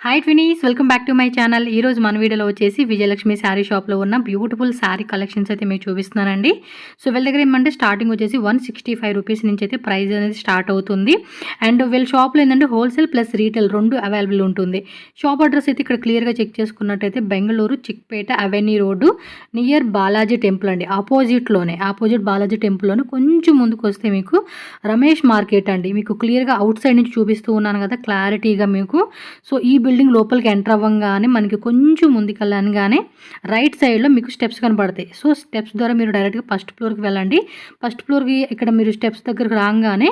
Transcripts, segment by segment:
Hi twinnies, welcome back to my channel. ఈరోజు మన వీడియోలో వచ్చేసి విజయలక్ష్మి శారీ షాప్లో ఉన్న బ్యూటిఫుల్ శారీ కలెక్షన్స్ అయితే మీకు చూపిస్తున్నానండి. సో వీళ్ళ దగ్గర ఏమంటే స్టార్టింగ్ వచ్చేసి 165 రూపీస్ నుంచి అయితే ప్రైస్ అనేది స్టార్ట్ అవుతుంది. అండ్ వీళ్ళ షాప్లో ఏంటంటే హోల్సేల్ ప్లస్ రీటైల్ రెండు అవైలబుల్ ఉంటుంది. షాప్ అడ్రస్ అయితే ఇక్కడ క్లియర్గా చెక్ చేసుకున్నట్టయితే Bengaluru Chickpet avenue road near Balaji temple అండి. ఆపోజిట్ బాలాజీ టెంపుల్లోనే కొంచెం ముందుకు వస్తే మీకు రమేష్ మార్కెట్ అండి. మీకు క్లియర్గా అవుట్ సైడ్ నుంచి చూపిస్తూ ఉన్నాను కదా క్లారిటీగా మీకు. సో ఈ బిల్డింగ్ లోపలికి ఎంటర్ అవ్వగానే మనకి కొంచెం ముందుకెళ్ళగానే రైట్ సైడ్లో మీకు స్టెప్స్ కనపడతాయి. సో స్టెప్స్ ద్వారా మీరు డైరెక్ట్గా ఫస్ట్ ఫ్లోర్కి వెళ్ళండి. ఫస్ట్ ఫ్లోర్కి ఇక్కడ మీరు స్టెప్స్ దగ్గరకు రాగానే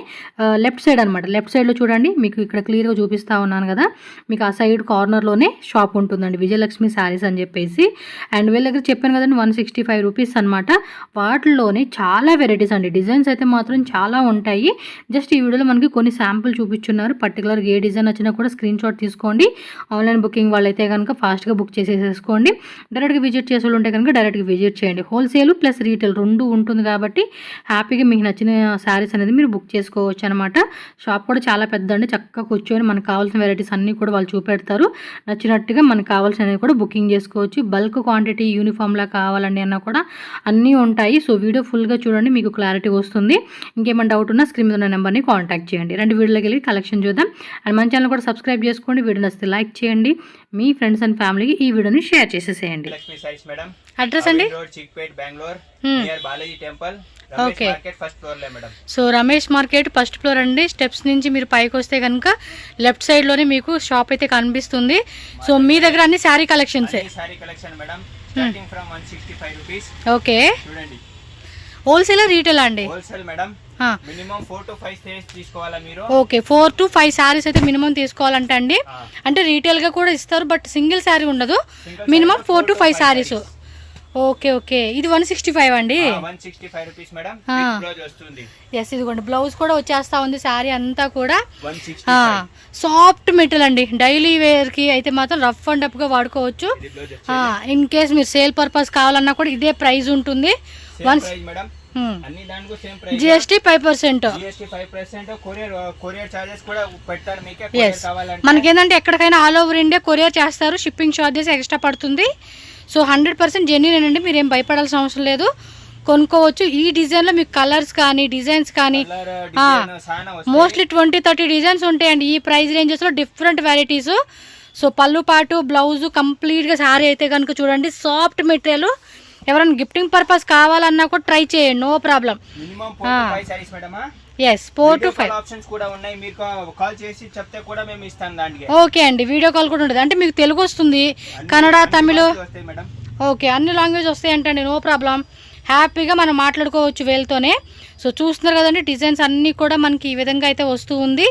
లెఫ్ట్ సైడ్ అనమాట. లెఫ్ట్ సైడ్లో చూడండి, మీకు ఇక్కడ క్లియర్గా చూపిస్తూ ఉన్నాను కదా, మీకు ఆ సైడ్ కార్నర్లోనే షాప్ ఉంటుందండి విజయలక్ష్మి శారీస్ అని చెప్పేసి. అండ్ వీళ్ళ దగ్గర చెప్పాను కదండి 165 రూపీస్ అనమాట. వాటిల్లోనే చాలా వెరైటీస్ అండి. డిజైన్స్ అయితే మాత్రం చాలా ఉంటాయి. జస్ట్ ఈ వీడియోలో మనకి కొన్ని శాంపుల్ చూపించున్నారు. పర్టికులర్గా ఏ డిజైన్ వచ్చినా కూడా స్క్రీన్ షాట్ తీసుకోండి. ఆన్లైన్ బుకింగ్ వాళ్ళైతే కనుక ఫాస్ట్గా బుక్ చేసేసుకోండి. డైరెక్ట్గా విజిట్ చేసే వాళ్ళు ఉంటే కనుక డైరెక్ట్గా విజిట్ చేయండి. హోల్సేల్ ప్లస్ రీటైల్ రెండు ఉంటుంది కాబట్టి హ్యాపీగా మీకు నచ్చిన శారీస్ అనేది మీరు బుక్ చేసుకోవచ్చు అనమాట. షాప్ కూడా చాలా పెద్ద అండి. చక్కగా కూర్చొని మనకు కావాల్సిన వెరైటీస్ అన్నీ కూడా వాళ్ళు చూపెడతారు. నచ్చినట్టుగా మనకు కావాల్సినవి కూడా బుకింగ్ చేసుకోవచ్చు. బల్క్ క్వాంటిటీ యూనిఫామ్లా కావాలండి అన్నా కూడా అన్నీ ఉంటాయి. సో వీడియో ఫుల్గా చూడండి, మీకు క్లారిటీ వస్తుంది. ఇంకేమైనా డౌట్ ఉన్నా స్క్రీన్ మీద ఉన్న నెంబర్ని కాంటాక్ట్ చేయండి. రెండు వీడియోలోకి వెళ్ళి కలెక్షన్ చూద్దాం. అండ్ మన ఛానల్ కూడా సబ్స్క్రైబ్ చేసుకోండి. వీడియో నచ్చితే లైక్ చేయండి. మీ ఫ్రెండ్స్ అండ్ ఫ్యామిలీకి ఈ వీడియోని షేర్ చేసేసేయండి. అడ్రస్ అండి okay. So Ramesh market first floor అండి. స్టెప్స్ నుంచి మీరు పైకి వస్తే కనుక లెఫ్ట్ సైడ్ లోనే మీకు షాప్ అయితే కనిపిస్తుంది. సో మీ దగ్గర అన్ని sari collections okay. Wholesale retail అండి? Wholesale madam. Minimum 4 to 5 saris తీసుకోవాలా మీరు? ఓకే, 4 to 5 సారీస్ అయితే మినిమం తీసుకోవాలంటే అండి. అంటే రీటైల్ గా కూడా ఇస్తారు, బట్ సింగిల్ సారీ ఉండదు. Minimum 4 to 5 saris. Okay okay. ఇది 165 అండి. 165 రూపీస్ మేడం. బ్లౌజ్ వస్తుంది. ఎస్, ఇదిగోండి బ్లౌజ్ కూడా వచ్చేస్తా ఉంది. సారీ అంతా కూడా సాఫ్ట్ మెటీరియల్ అండి. డైలీ వేర్ కి అయితే మాత్రం రఫ్ అండ్ టఫ్ గా వాడుకోవచ్చు. ఇన్ కేస్ మీరు సేల్ పర్పస్ కావాలన్నా కూడా ఇదే ప్రైస్ ఉంటుంది. జిఎస్టీ 5%. మనకేంటంటే ఎక్కడికైనా ఆల్ ఓవర్ ఇండియా కొరియర్ చేస్తారు. షిప్పింగ్ ఛార్జెస్ ఎక్స్ట్రా పడుతుంది. సో 100% జెన్యూన్ అండి. మీరు ఏం భయపడాల్సిన అవసరం లేదు, కొనుక్కోవచ్చు. ఈ డిజైన్లో మీకు కలర్స్ కానీ డిజైన్స్ కానీ మోస్ట్లీ 20-30 డిజైన్స్ ఉంటాయండి ఈ ప్రైస్ రేంజెస్లో, డిఫరెంట్ వెరైటీస్. సో పళ్ళు పాటు బ్లౌజు కంప్లీట్గా శారీ అయితే కనుక చూడండి, సాఫ్ట్ మెటీరియల్. ఎవరైనా గిఫ్టింగ్ పర్పస్ కావాలన్నా కూడా ట్రై చేయండి, no problem. Yes, 4 to 5 options కూడా ఉన్నాయి. మీరు కాల్ చేసి చెప్తే కూడా మేము ఇస్తాం దానికి. ఓకే అండి, వీడియో కాల్ కూడా ఉంటుంది. అంటే మీకు తెలుగు వస్తుంది, కన్నడ, తమిళ్, ఓకే అన్ని లాంగ్వేజ్ వస్తాయి అంటండి, నో ప్రాబ్లం. హ్యాపీగా మనం మాట్లాడుకోవచ్చు వీళ్ళతోనే. సో చూస్తున్నారు కదండి, డిజైన్స్ అన్నీ కూడా మనకి ఈ విధంగా అయితే వస్తూ ఉంది.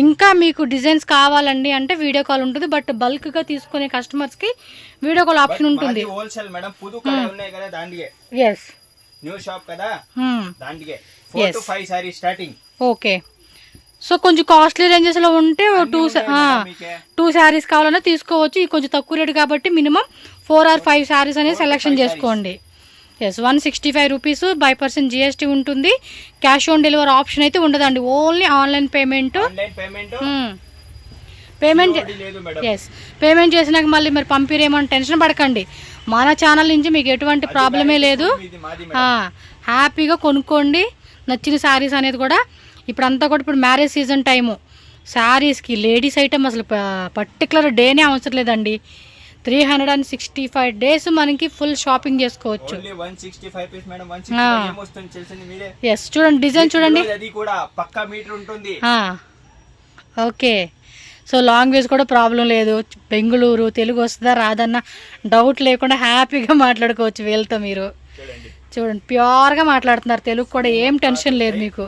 ఇంకా మీకు డిజైన్స్ కావాలండి అంటే వీడియో కాల్ ఉంటుంది, బట్ బల్క్గా తీసుకునే కస్టమర్స్కి వీడియో కాల్ ఆప్షన్ ఉంటుంది. ఓకే. సో కొంచెం కాస్ట్లీ రేంజెస్లో ఉంటే 2 శారీస్ కావాలన్నా తీసుకోవచ్చు. ఇది కొంచెం తక్కువ రేటు కాబట్టి మినిమం 4 or 5 శారీస్ అనేది సెలెక్షన్ చేసుకోండి. Yes, 165 rupees. 5% జిఎస్టీ ఉంటుంది. క్యాష్ ఆన్ డెలివరీ ఆప్షన్ అయితే ఉండదండి, ఓన్లీ ఆన్లైన్ పేమెంట్. పేమెంట్ చేసినాక మళ్ళీ మీరు పంపిరేమని టెన్షన్ పడకండి. మన ఛానల్ నుంచి మీకు ఎటువంటి ప్రాబ్లమే లేదు. హ్యాపీగా కొనుక్కోండి నచ్చిన శారీస్ అనేది కూడా. ఇప్పుడంతా కూడా ఇప్పుడు మ్యారేజ్ సీజన్ టైము. శారీస్కి లేడీస్ ఐటమ్ అసలు పర్టికులర్ డేనే అవసరం లేదండి. 365 డేస్ మనకి ఫుల్ షాపింగ్ చేసుకోవచ్చు. ఎస్, చూడండి డిజైన్ చూడండి. ఓకే. సో లాంగ్వేజ్ కూడా ప్రాబ్లం లేదు. బెంగళూరు తెలుగు వస్తుందా రాదన్న డౌట్ లేకుండా హ్యాపీగా మాట్లాడుకోవచ్చు వీళ్ళతో. మీరు చూడండి ప్యూర్గా మాట్లాడుతున్నారు, తెలుగు కూడా ఏం టెన్షన్ లేదు మీకు.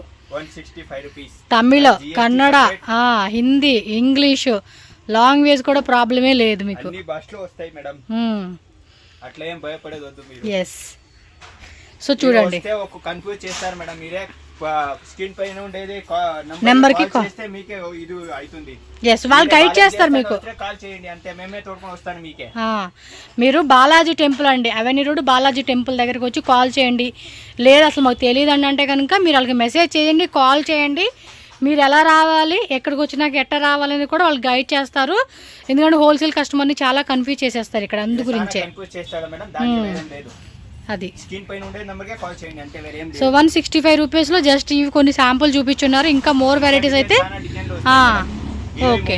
తమిళ, కన్నడ, హిందీ, ఇంగ్లీషు, లాంగ్వేజ్ కూడా ప్రాబ్లమే లేదు మీకు. ఎస్. సో చూడండి నెంబర్కి ఎస్, వాళ్ళు గైడ్ చేస్తారు మీకు. మీరు బాలాజీ టెంపుల్ అండి, అవెన్యూ రోడ్ బాలాజీ టెంపుల్ దగ్గరికి వచ్చి కాల్ చేయండి. లేదు అసలు మాకు తెలియదు అంటే కనుక మీరు వాళ్ళకి మెసేజ్ చేయండి, కాల్ చేయండి. మీరు ఎలా రావాలి, ఎక్కడికి వచ్చినాక ఎట్లా రావాలని కూడా వాళ్ళు గైడ్ చేస్తారు. ఎందుకంటే హోల్సేల్ కస్టమర్ని చాలా కన్ఫ్యూజ్ చేసేస్తారు ఇక్కడ, అందు గురించే. అది సో 165 రూపీస్లో జస్ట్ ఇవి కొన్ని శాంపుల్ చూపించున్నారు. ఇంకా మోర్ వెరైటీస్ అయితే ఓకే.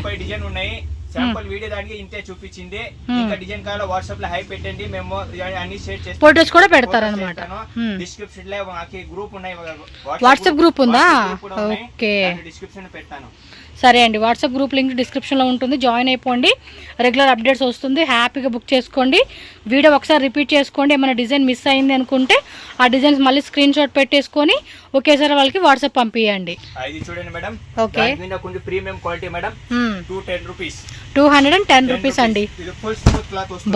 ఫోటోస్ కూడా పెడతారన్నమాట. వాట్సాప్ గ్రూప్ ఉందా? ఓకే సరే అండి, వాట్సాప్ గ్రూప్ లింక్ డిస్క్రిప్షన్లో ఉంటుంది, జాయిన్ అయిపోండి. రెగ్యులర్ అప్డేట్స్ వస్తుంది, హ్యాపీగా బుక్ చేసుకోండి. వీడియో ఒకసారి రిపీట్ చేసుకోండి. ఏమైనా డిజైన్ మిస్ అయింది అనుకుంటే ఆ డిజైన్స్ మళ్ళీ స్క్రీన్ షాట్ పెట్టేసుకొని ఒకేసారి వాళ్ళకి వాట్సాప్ పంపించండి. చూడండి madam, okay premium quality madam, 210 rupees అండి.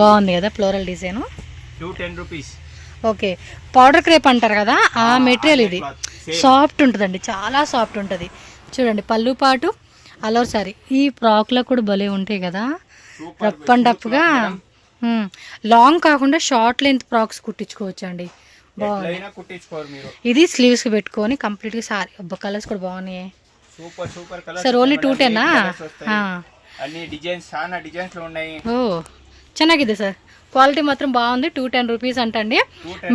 బాగుంది కదా floral design, 210 rupees. Okay powder crepe అంటారు కదా ఆ మెటీరియల్, ఇది సాఫ్ట్ ఉంటుందండి, చాలా సాఫ్ట్ ఉంటుంది. చూడండి పళ్ళు పాటు అలర్ సారీ. ఈ ఫ్రాక్లో కూడా భలే ఉంటాయి కదా, రఫ్ అండ్ టఫ్గా. లాంగ్ కాకుండా షార్ట్ లెంత్ ఫ్రాక్స్ కుట్టించుకోవచ్చు అండి, బాగుంది. ఇది స్లీవ్స్ పెట్టుకొని కంప్లీట్గా సారీ. అబ్బా కలర్స్ కూడా బాగున్నాయి. సార్ ఓన్లీ 210 ఓ ಚೆನ್ನಾಗಿದೆ సార్, క్వాలిటీ మాత్రం బాగుంది. 210 రూపీస్ అంటండి.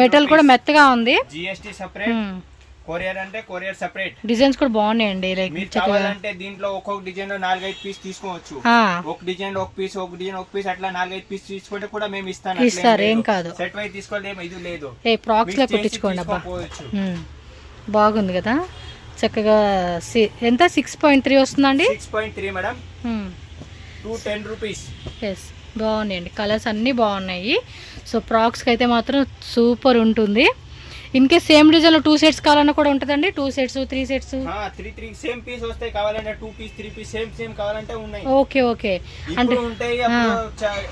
మెటల్ కూడా మెత్తగా ఉంది. కొరియర్ అంటే కొరియర్ సెపరేట్. డిజైన్స్ కూడా బాగున్నాయండి. లైక్ కావాలంటే దీంట్లో ఒక్కొక్క డిజైన్ లో 4-5 పీస్ తీసుకోవచ్చు. ఒక డిజైన్ ఒక పీస్, ఒక డిజైన్ ఒక పీస్, అట్లా 4-5 పీస్ తీసుకుంటే కూడా మేము ఇస్తారు. ఏం కాదు, సెట్ వైజ్ తీసుకోండి, ఇది లేదు. ఏ ఫ్రాక్స్ లో కుట్టించుకోండి. అబ్బా బాగుంది కదా చక్కగా. ఎంత 6.3 వస్తుందండి? 6.3 మేడం, 210 రూపీస్. ఎస్ బాగున్నాయండి, కలర్స్ అన్నీ బాగున్నాయి. సో ఫ్రాక్స్కి అయితే మాత్రం సూపర్ ఉంటుంది. ఇన్ కేస్ సేమ్ డిజైన్ లో 2 సెట్స్ కావాలన్నా కూడా ఉంటుందండి. 2 సెట్స్ 3 సెట్స్ 3 సేమ్ పీస్ వస్తాయి. కావాలంటే 2 పీస్ 3 పీస్ సేమ్ కావాలంటే ఉన్నాయి. ఓకే ఓకే అంటే ఉంటాయి,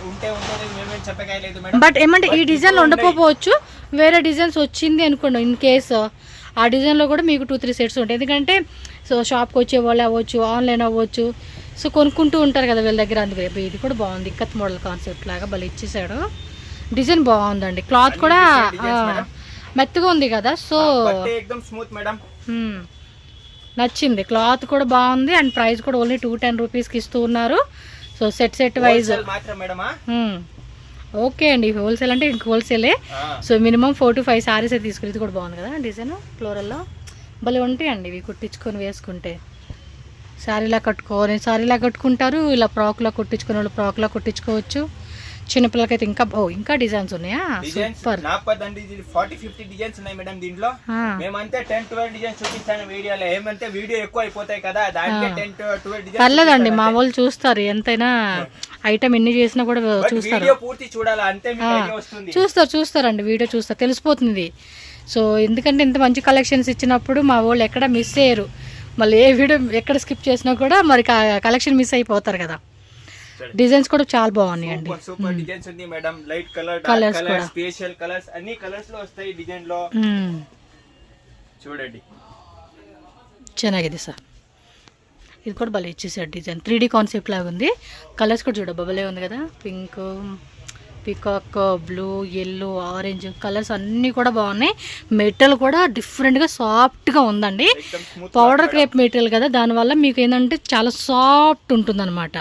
ఉంటే మేమేం చెప్పగలేదు మేడం. బట్ ఏమంటే ఈ డిజైన్ లో ఉండకపోవచ్చు, వేరే డిజైన్స్ వచ్చింది అనుకోండి. ఇన్ కేస్ ఆ డిజైన్ లో కూడా మీకు 2-3 సెట్స్ ఉంటాయి. ఎందుకంటే సో షాప్కి వచ్చే వాళ్ళు అవ్వచ్చు, ఆన్లైన్ అవ్వచ్చు, సో కొనుక్కుంటూ ఉంటారు కదా వీళ్ళ దగ్గర. అందుకే ఇది కూడా బాగుంది, ఇక్కత్ మోడల్ కాన్సెప్ట్ లాగా భలే ఇచ్చేసాడు. డిజైన్ బాగుందండి, క్లాత్ కూడా మెత్తగా ఉంది కదా, సో స్మూత్ మేడం, నచ్చింది. క్లాత్ కూడా బాగుంది అండ్ ప్రైస్ కూడా ఓన్లీ 210 రూపీస్కి ఇస్తూ ఉన్నారు. సో సెట్ వైజ్ ఓకే అండి. హోల్సేల్ అంటే ఇంక హోల్సేలే. సో మినిమం 4 to 5 సారీస్ అయితే తీసుకుని. ఇది కూడా బాగుంది కదా డిజైన్, ఫ్లోరల్లో భలే ఉంటాయండి ఇవి. కుట్టించుకొని వేసుకుంటే శారీలా కట్టుకుంటారు, ఇలా ఫ్రాక్లా కుట్టించుకునే వాళ్ళు ఫ్రాక్లా కుట్టించుకోవచ్చు. చిన్నపిల్లలకైతే ఇంకా డిజైన్స్ ఉన్నాయా? సూపర్. 40-50 డిజైన్స్ ఉన్నాయి మేడం దీంట్లో. మేమంతే 10-12 డిజైన్స్ చూపిస్తాను వీడియోలో. ఏమంటే వీడియో ఎక్కువ అయిపోతాయి కదా, దానికి 10-12 డిజైన్స్. పర్లేదండి, మా వాళ్ళు చూస్తారు, ఎంతైనా ఐటమ్ ఎన్ని చేసినా కూడా చూస్తారు. వీడియో పూర్తి చూడాలి అంతే, మీకు ఐడియా వస్తుంది. చూస్తారండి, వీడియో చూస్తారు, తెలిసిపోతుంది. సో ఎందుకంటే ఇంత మంచి కలెక్షన్స్ ఇచ్చినప్పుడు మా వాళ్ళు ఎక్కడ మిస్ అయ్యారు. మళ్ళీ ఏ వీడియో ఎక్కడ స్కిప్ చేసినా కూడా మరి కలెక్షన్ మిస్ అయిపోతారు కదా. డిజైన్స్ కూడా చాలా బాగున్నాయండి. సూపర్ డిజైన్స్ ఉంది madam. Light colour, dark colour, special colours అన్ని కలర్స్ లో వస్తాయి డిజైన్ లో. చూడండి ಚೆನ್ನಾಗಿದೆ సార్. ఇది కూడా భలే ఇచ్చేసాడు డిజైన్, 3D కాన్సెప్ట్ లాగా ఉంది. కలర్స్ కూడా చూడ భలే ఉంది కదా, pink, peacock, blue, yellow, orange colours అన్నీ కూడా బాగున్నాయి. మెటీరియల్ కూడా డిఫరెంట్గా సాఫ్ట్గా ఉందండి. పౌడర్ క్రేప్ మెటీరియల్ కదా, దానివల్ల మీకు ఏంటంటే చాలా సాఫ్ట్ ఉంటుంది అనమాట.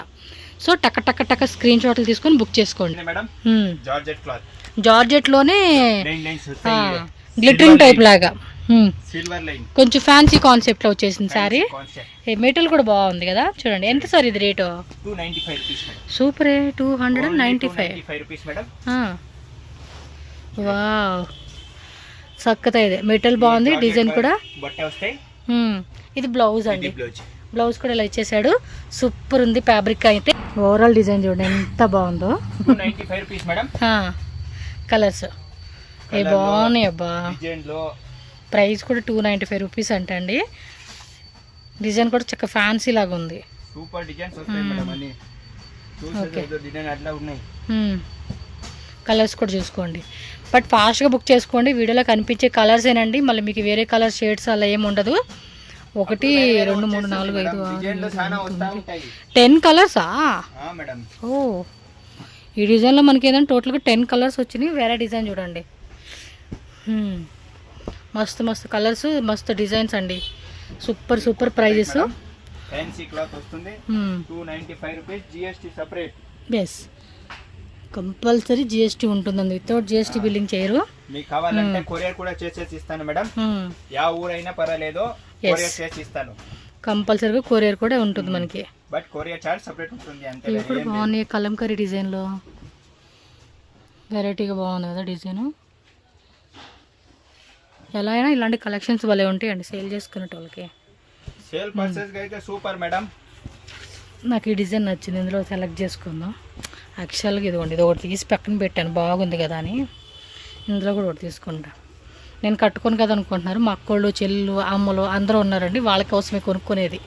సో టక్క స్క్రీన్ షాట్లు తీసుకొని బుక్ చేసుకోండి. జార్జెట్ లోనే గ్లిటరింగ్ టైప్ లాగా కొంచెం ఫ్యాన్సీ కాన్సెప్ట్ లో వచ్చేసింది సారీ. మెటీరియల్ కూడా బాగుంది కదా. చూడండి ఎంత సార్ ఇది రేటు? 295 సూపర్, 295. వావ్ చక్కగా ఇది మెటీరియల్ బాగుంది, డిజైన్ కూడా. ఇది బ్లౌజ్ అండి, బ్లౌజ్ కూడా ఇలా ఇచ్చేసాడు. సూపర్ ఉంది ఫ్యాబ్రిక్ అయితే. ఓవరాల్ డిజైన్ చూడండి ఎంత బాగుందో. 295 రూపీస్ మేడం. కలర్స్ ఏ బాగున్నాయి అబ్బా. ప్రైస్ కూడా 295 రూపీస్ అంటండి. డిజైన్ కూడా చక్కగా ఫ్యాన్సీ లాగా ఉంది. సూపర్ డిజైన్స్ వస్తాయి మేడం అన్ని. డిజైన్ అట్లా ఉన్నాయి. కలర్స్ కూడా చూసుకోండి, బట్ ఫాస్ట్గా బుక్ చేసుకోండి. వీడియోలో కనిపించే కలర్స్ ఏనండి, మళ్ళీ మీకు వేరే కలర్ షేడ్స్ అలా ఏమి ఉండదు. 1 2 3 4 5 6 10 కలర్సా? ఓ ఈ డిజైన్లో మనకి ఏదైనా టోటల్గా 10 కలర్స్ వచ్చినాయి. వేరే డిజైన్ చూడండి, మస్తు కలర్స్, మస్తు డిజైన్స్ అండి. Super super prices. Fancy cloth వస్తుంది 295 rupees, GST separate. Yes, compulsory GST ఉంటుందండి, వితౌట్ జిఎస్టీ బిల్లింగ్ చేయరు. మీకు కావాలంటే కొరియర్ కూడా చేసేసి ఇస్తాను మేడం, యా ఊరైనా పర్వాలేదు కొరియర్ చేసి ఇస్తాను. కంపల్సరీగా కొరియర్ కూడా ఉంటుంది మనకి, బట్ కొరియర్ చార్జ్ సెపరేట్ ఉంటుంది అంతే. ఇప్పుడు బాగున్నాయి కలంకరీ డిజైన్లో, వెరైటీగా బాగుంది కదా డిజైన్. ఎలా అయినా ఇలాంటి కలెక్షన్స్ భలే ఉంటాయండి సేల్ చేసుకునే వాళ్ళకి. సేల్ పర్చేస్ అయితే సూపర్ మేడం. నాకు ఈ డిజైన్ నచ్చింది, ఇందులో సెలెక్ట్ చేసుకుందాం. యాక్చువల్గా ఇదిగోండి, ఇది ఒకటి తీసి పక్కన పెట్టాను బాగుంది కదా అని, ఇందులో కూడా ఒకటి తీసుకుంటా. నేను కట్టుకోను కదా అనుకుంటున్నారు, మా అక్కోళ్ళు చెల్లు అమ్మలు అందరూ ఉన్నారండి, వాళ్ళ కోసమే కొనుక్కునేది.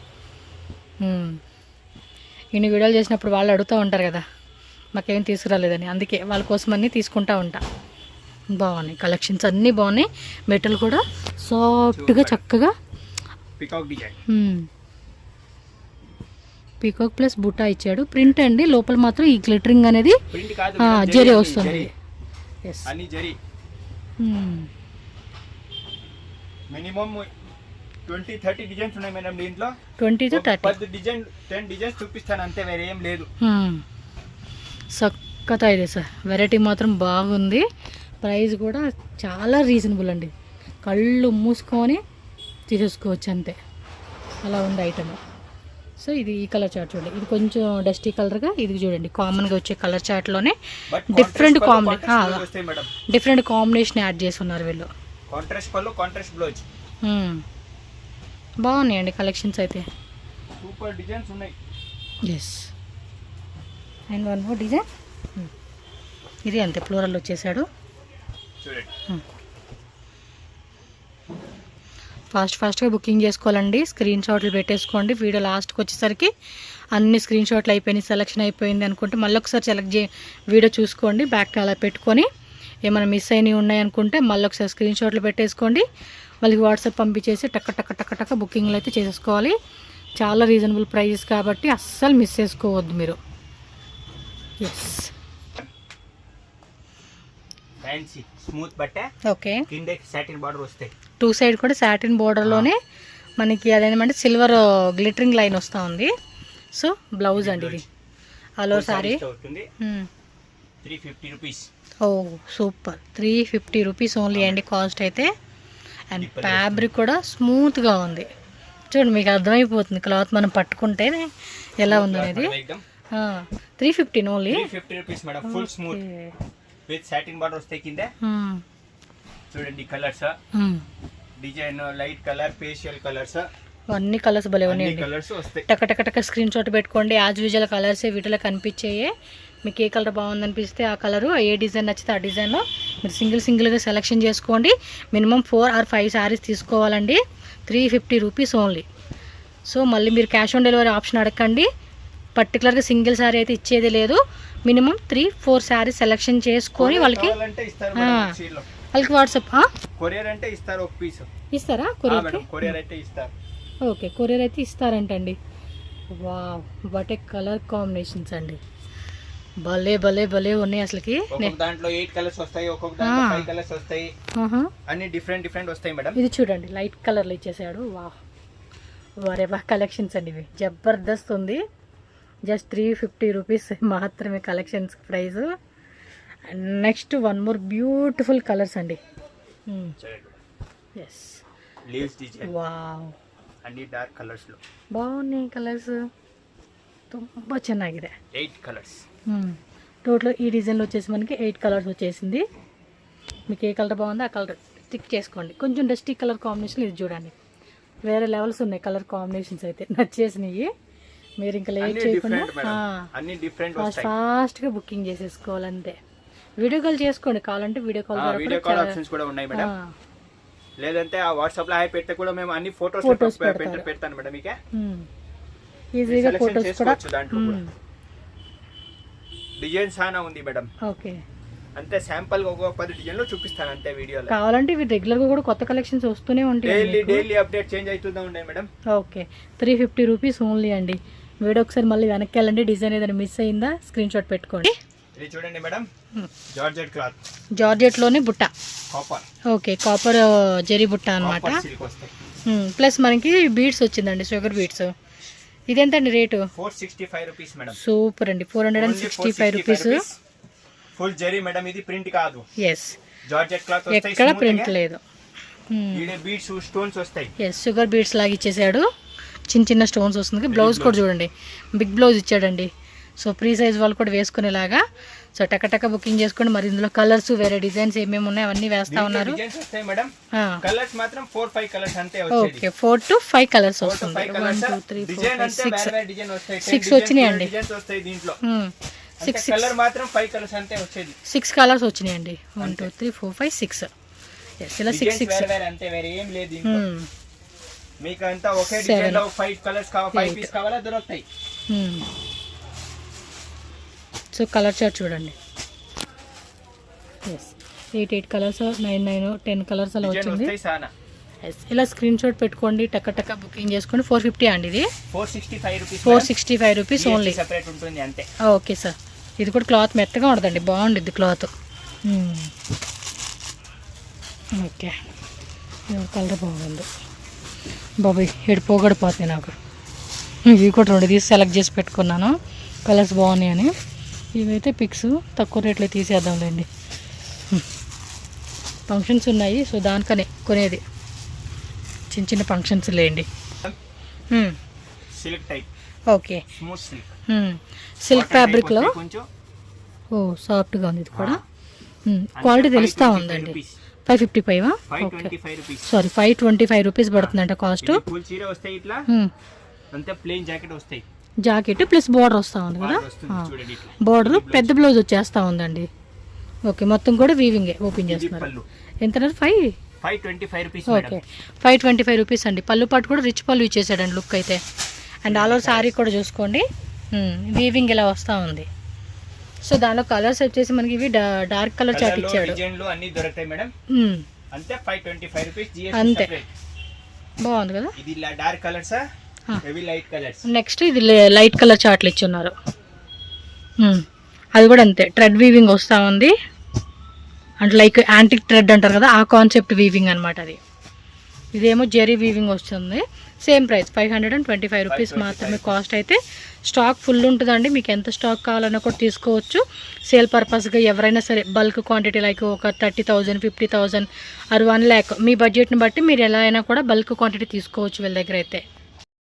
ఇన్ని వీడియోలు చేసినప్పుడు వాళ్ళు అడుగుతూ ఉంటారు కదా మాకేం తీసుకురాలేదని, అందుకే వాళ్ళ కోసం అన్నీ తీసుకుంటా ఉంటా. బాగున్నాయి కలెక్షన్స్, అన్నీ బాగున్నాయి. మెటల్ కూడా సాఫ్ట్గా చక్కగా పికాక్ డిజైన్, పీకాక్ ప్లస్ బుటా ఇచ్చాడు. ప్రింట్ అండి, లోపల మాత్రం ఈ గ్లిటరింగ్ అనేది జరీ వస్తుంది. అన్ని జరీ. మినిమం 20-30 డిజైన్స్ ఉన్నాయి మేడం దీంట్లో. 20 to 30 డిజైన్ 10 డిజైన్స్ చూపిస్తాను అంతే, వేరే ఏం లేదు. సక్కత ಇದೆ సార్, వెరైటీ మాత్రం బాగుంది. ప్రైస్ కూడా చాలా రీజనబుల్ అండి, కళ్ళు మూసుకొని తీసేసుకోవచ్చు అంతే, అలా ఉంది ఐటమ్. సో ఇది ఈ కలర్ చార్ట్ చూడండి, ఇది కొంచెం డస్టీ కలర్గా, ఇది చూడండి కామన్గా వచ్చే కలర్ చార్ట్లోనే డిఫరెంట్ కాంబినేషన్ యాడ్ చేసి ఉన్నారు వీళ్ళు. కాంట్రాస్ట్ పళ్ళు, కాంట్రాస్ట్ బ్లౌజ్. బాగున్నాయండి కలెక్షన్స్ అయితే, సూపర్ డిజైన్స్ ఉన్నాయి. Yes, and one more design, ఇది అంతే ఫ్లోరల్ వచ్చేసాడు చూడండి. ఫాస్ట్గా బుకింగ్ చేసుకోవాలండి, స్క్రీన్ షాట్లు పెట్టేసుకోండి. వీడియో లాస్ట్కి వచ్చేసరికి అన్ని స్క్రీన్ షాట్లు అయిపోయినాయి, సెలెక్షన్ అయిపోయింది అనుకుంటే మళ్ళీ ఒకసారి వీడియో చూసుకోండి, బ్యాక్ అలా పెట్టుకొని ఏమైనా మిస్ అయినవి ఉన్నాయనుకుంటే మళ్ళీ ఒకసారి స్క్రీన్ షాట్లు పెట్టేసుకోండి. వాళ్ళకి వాట్సాప్ పంపించేసి టక్క బుకింగ్లు అయితే చేసేసుకోవాలి. చాలా రీజనబుల్ ప్రైజెస్ కాబట్టి అస్సలు మిస్ చేసుకోవద్దు మీరు. ఎస్, ఫ్యాన్సీ స్మూత్ బట్టే, ఓకే, కింద సాటిన్ బార్డర్ వస్తాయి, 2 సైడ్ కూడా సాటిన్ బోర్డర్లోనే మనకి అదేమంటే సిల్వర్ గ్లిటరింగ్ లైన్ వస్తూ ఉంది. సో బ్లౌజ్ అండి ఇది ఆల్ ఓవర్ సారీ, 350 రూపీస్. ఓ సూపర్, 350 రూపీస్ ఓన్లీ అండి కాస్ట్ అయితే. అండ్ ఫ్యాబ్రిక్ కూడా స్మూత్గా ఉంది చూడండి, మీకు అర్థమైపోతుంది క్లాత్ మనం పట్టుకుంటేనే ఎలా ఉందనేది. 350 only, 350 rupees madam, full smooth with satin border వస్తాయి కింద. చూడండి colours, design light colour, special colours, అన్ని కలర్స్ భలే ఉన్నాయండి. టక స్క్రీన్ షాట్ పెట్టుకోండి. యాజ్ యూజువల్ కలర్సే వీటిలో కనిపించాయి. మీకు ఏ కలర్ బాగుందనిపిస్తే ఆ కలరు, ఏ డిజైన్ నచ్చితే ఆ డిజైన్లో మీరు సింగిల్గా సెలెక్షన్ చేసుకోండి. మినిమం 4 or 5 శారీస్ తీసుకోవాలండి. 350 రూపీస్ ఓన్లీ. సో మళ్ళీ మీరు క్యాష్ ఆన్ డెలివరీ ఆప్షన్ అడగండి. పర్టికులర్గా సింగిల్ శారీ అయితే ఇచ్చేది లేదు. మినిమం 3-4 శారీస్ సెలెక్షన్ చేసుకొని వాళ్ళకి వాట్సాప్ కొరియర్ అంటే ఇస్తారు, ఒక పీస్ ఇస్తారా? కొరియర్ అయితే ఇస్తారు. ఓకే, కొరియర్ అయితే ఇస్తారంటండి. Wow, what a colour combinations అండి, భలే ఉన్నాయి అసలుకి. దాంట్లో 8 కలర్స్ వస్తాయి, ఒక్కొక్క దాంట్లో 5 కలర్స్ వస్తాయి, అన్ని డిఫరెంట్ వస్తాయి మేడం. ఇది చూడండి లైట్ కలర్లో ఇచ్చేసాడు. వావ్, వరేవా కలెక్షన్స్ అండి ఇవి, జబర్దస్త్ ఉంది. జస్ట్ 350 రూపీస్ మాత్రమే collections price. And next one more beautiful colours అండి. Yes, leaves design. వావ్, అన్ని డార్క్ కలర్స్ లో బాగున్నాయి కలర్స్, ತುಂಬಾ ಚೆನ್ನಾಗಿದೆ. 8 కలర్స్ టోటల్. ఈ డిజైన్లో వచ్చేసి మనకి 8 కలర్స్ వచ్చేసింది. మీకు ఏ కలర్ బాగుందో ఆ కలర్ స్టిక్ చేసుకోండి. కొంచెం డస్టీ కలర్ కాంబినేషన్ ఇది చూడండి, వేరే లెవెల్స్ ఉన్నాయి కలర్ కాంబినేషన్స్ అయితే, నచ్చేసినాయి. మీరు ఇంకా లేట్ చేయకుండా ఫాస్ట్గా బుకింగ్ చేసేసుకోవాలి అంతే. వీడియో కాల్ చేసుకోండి, కావాలంటే వీడియో కాల్ ఆప్షన్స్ కూడా ఉన్నాయి మేడం. లేదంటే ఆ వాట్సాప్ లో పెడితే కూడా మేము అన్ని ఫోటోస్ పెడతాను మేడం. మీకు ఈజీగా ఫోటోస్ కూడా. డిజైన్ చాలా ఉంది మేడం. ఓకే, అంతే శాంపుల్ ఒక 10 డిజైన్లు చూపిస్తాను అంతే వీడియోలో. కావాలంటే ఇవి రెగ్యులర్గా కూడా కొత్త కలెక్షన్స్ వస్తూనే ఉంటాయి, డైలీ అప్డేట్ చేంజ్ అవుతుందా ఉండే మేడం. ఓకే, 350 రూపీస్ ఓన్లీ అండి. వీడియో ఒకసారి మళ్ళీ వెనక్కి వెళ్ళండి, డిజైన్ ఏదైనా మిస్ అయిందా స్క్రీన్ షాట్ పెట్టుకోండి. ఇది చూడండి మేడం, జార్జెట్ క్లాత్, జార్జెట్లోనే బుట్ట, కాపర్. ఓకే, కాపర్ జరీ బుట్ట అనమాట. ప్లస్ మనకి బీడ్స్ వచ్చిందండి, షుగర్ బీడ్స్. ఇదెంతండి రేటు? 465 rupees madam. సూపర్ అండి, 465 రూపీస్. ఫుల్ జరీ మేడం, ఇది ప్రింట్ కాదు. ఎస్, జార్జెట్ క్లాత్ వస్తాయి, ఎక్కడ ప్రింట్ లేదు. ఈడే బీడ్స్ స్టోన్స్ వస్తాయి. ఎస్, షుగర్ బీడ్స్ లాగా ఇచ్చేసాడు, చిన్న చిన్న స్టోన్స్ వస్తుంది. బ్లౌజ్ కూడా చూడండి, బిగ్ బ్లౌజ్ ఇచ్చాడండి. సో ప్రీ సైజ్ వాళ్ళు కూడా వేసుకునేలాగా. సో టక బుకింగ్ చేసుకోండి. మరి ఇందులో కలర్స్, వేరే డిజైన్స్ ఏమేమి ఉన్నాయి అవన్నీ వేస్తా ఉన్నారు. కలర్స్ మాత్రం 4-5 కలర్స్ అంతే. ఓకే, 4 to 5 కలర్స్ వస్తుంది. 1 2 3 4 5 6 వచ్చినాయండి. 6 కలర్ మాత్రం 5 కలర్స్ అంతే వచ్చేది. 6 కలర్స్ వచ్చినాయండి. 1 2 3 4 5 6. ఎస్, ఇలా 6 అంతే, వేరే ఏం లేదు. మీకు అంతా ఒకే డిజైన్ లో 5 కలర్స్ కావాలి, 5 పీస్ కావాలా దొరుకుతాయి. సో కలర్ చార్ట్ చూడండి. ఎస్, 8 కలర్స్, 9 10 కలర్స్ అలా వచ్చింది. ఎస్, ఇలా స్క్రీన్ షాట్ పెట్టుకోండి, టక బుకింగ్ చేసుకోండి. 450 అండి ఇది. 465 రూపీస్ ఓన్లీ. సెపరేట్ ఉంటుంది అంతే. ఓకే సార్, ఇది కూడా క్లాత్ మెత్తగా ఉంటుందండి, బాగుంటుంది క్లాత్. ఓకే, కలర్ బాగుంది బాబాయ్, హెడ్ పోగడిపోతాయి నాకు. ఇవి కూడా 2 తీసి సెలెక్ట్ చేసి పెట్టుకున్నాను, కలర్స్ బాగున్నాయని. ఇవైతే పిక్స్ తక్కువ రేట్లో తీసేద్దాంలేండి, ఫంక్షన్స్ ఉన్నాయి. సో దానికనే కొనేది, చిన్న ఫంక్షన్స్ లేండి. Silk type. ఓకే, సిల్క్ ఫ్యాబ్రిక్లో. ఓ, సాఫ్ట్గా ఉంది ఇది కూడా. క్వాలిటీ తెలుస్తూ ఉందండి. 555. ఓకే, సారీ 525 రూపీస్ పడుతుందంట కాస్ట్. జాకెట్ ప్లస్ బార్డర్ వస్తూ ఉంది కదా, బార్డర్ పెద్ద బ్లౌజ్ వచ్చేస్తూ ఉందండి. ఓకే, మొత్తం కూడా వీవింగే. ఓపెన్ చేస్తున్నారు. ఎంత? 525 రూపీస్. ఓకే, 525 రూపీస్ అండి. పళ్ళు పాటు కూడా రిచ్ పళ్ళు ఇచ్చేసాడండి లుక్ అయితే. అండ్ ఆల్ ఓవర్ శారీ కూడా చూసుకోండి, వీవింగ్ ఇలా వస్తూ ఉంది. సో దానిలో కలర్స్ వచ్చేసి మనకి ఇవి డార్క్ కలర్ చాట్ ఇచ్చాడు. అంతే, బాగుంది కదా. ఇది dark colours, heavy light colours. Next ఇది లైట్ కలర్ చాట్లు ఇచ్చున్నారు. అది కూడా అంతే, థ్రెడ్ వీవింగ్ వస్తూ ఉంది. అంటే లైక్ యాంటిక్ థ్రెడ్ అంటారు కదా, ఆ కాన్సెప్ట్ వీవింగ్ అనమాట అది. ఇదేమో జెరీ వీవింగ్ వస్తుంది. సేమ్ ప్రైస్ 525 రూపీస్ మాత్రమే కాస్ట్. అయితే స్టాక్ ఫుల్ ఉంటుందండి, మీకు ఎంత స్టాక్ కావాలన్నా కూడా తీసుకోవచ్చు. సేల్ పర్పస్గా ఎవరైనా సరే బల్క్ క్వాంటిటీ లైక్ ఒక 30,000 50,000 ఆర్ 1 lakh మీ బడ్జెట్ని బట్టి మీరు ఎలా అయినా కూడా బల్క్ క్వాంటిటీ తీసుకోవచ్చు వీళ్ళ దగ్గర అయితే.